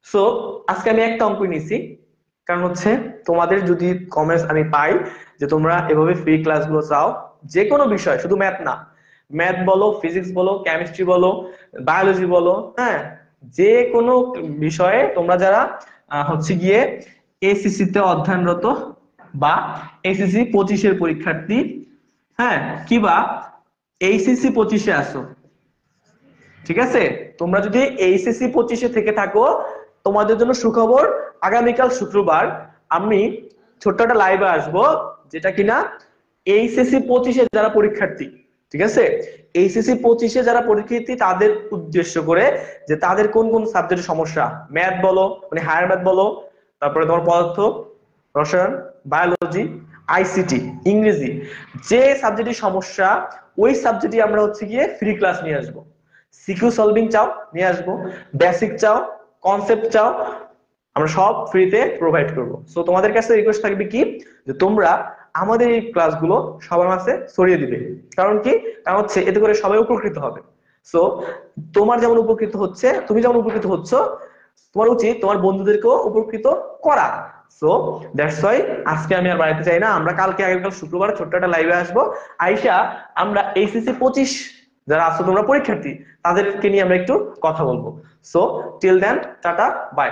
So আজকে আমি একটা অঙ্ক নিয়েছি, কারণ হচ্ছে তোমাদের যদি কমেন্টস আমি পাই যে তোমরা এভাবে ফ্রি ক্লাসগুলো চাও, যে কোনো বিষয়, শুধু ম্যাথ না, ম্যাথ বলো, ফিজিক্স বলো, কেমিস্ট্রি বলো, বায়োলজি বলো, হ্যাঁ, যে কোনো বিষয়ে তোমরা যারা হচ্ছে গিয়ে এসিসি তে অধ্যয়নরত বা এসিসি 25-এর পরীক্ষার্থী, হ্যাঁ, কিবা এইচএসসি 25-এ আসো, ঠিক আছে, তোমরা যদি এইচএসসি 25-এ থেকে থাকো, তোমাদের জন্য সুখবর, আগামীকাল শুক্রবার আমি ছোট্ট একটা লাইভে আসবো, যেটা কিনা এইচএসসি 25-এ যারা পরীক্ষার্থী, ঠিক আছে, এইচএসসি 25-এ যারা পরীক্ষার্থী তাদের উদ্দেশ্য করে, যে তাদের কোন কোন সাবজেক্টের সমস্যা, ম্যাথ বলো, মানে হায়ার ম্যাথ বলো, তারপরে তোমার পদার্থ, রসায়ন, বায়োলজি, আইসিটি, ইংরেজি, যে সাবজেক্টের সমস্যা, ওই সাবজেক্টে আমরা হচ্ছে গিয়ে ফ্রি ক্লাস নিয়ে আসবো। সিকিউ সলভিং চাও, নিয়ে আসবো। বেসিক চাও, কনসেপ্ট চাও, আমরা সব ফ্রিতে প্রোভাইড করব। সো তোমাদের কাছে রিকোয়েস্ট থাকবে কি, যে তোমরা আমাদের এই ক্লাসগুলো সবার মাঝে ছড়িয়ে দিবে। কারণ কি, কারণ হচ্ছে এতে করে সবাই উপকৃত হবে। সো তোমার যেমন উপকৃত হচ্ছে, তুমি যেমন উপকৃত হচ্ছ, তোমার উচিত তোমার বন্ধুদেরকেও উপকৃত করা। সো দ্যাটস ওয়াই আজকে আমি আর বাড়াইতে চাই না, আমরা কালকে আগামীকাল শুক্রবার ছোট্ট একটা লাইভে আসবো। আইসা আমরা এইচএসসি 25 যারা আছো তোমরা পরীক্ষার্থী, তাদেরকে নিয়ে আমরা একটু কথা বলবো। So till then, tata, by.